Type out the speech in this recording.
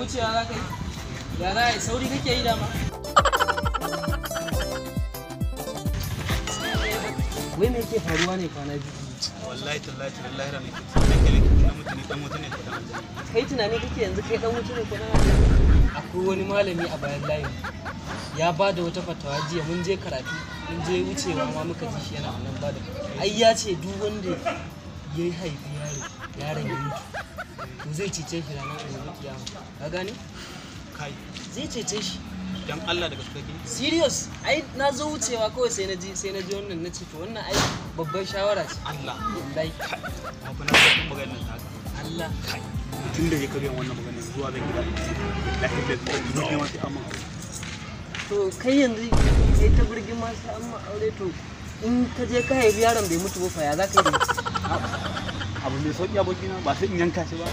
wucewa za ka yi? Ya za a yi sauri kake yi dama? Wai me yake faruwa ne kwana biyu? Wallahi tallahi rana ke dan mutane kai tunani kake yanzu kai dan wuce ne ko dan akwai wani malami a bayan layin ya bada wata fatawa jiya mun je karatu mun je wucewa ma muka ji shi yana nan bada ai ya ce duk wanda ya haifi yaron ya mutu to zai cece shi ranar gobe kiyama ka gane kai zai cece shi dan Allah daga gaske kake serious ai na zo wucewa kawai sai na ji wannan na ce to wannan ai babban shawara ce Allah wallahi ma fa na san maganar ta Allah kai tun da ya karya wannan maganar zuwa zan gida lahi da ni ma sai amma to kai yanzu sai ta burgin ma sai amma aure to in ka je ka haifi yaron bai mutu ba fa ya za ka yi da abu mai sauki abokina ba sai in yanka shi ba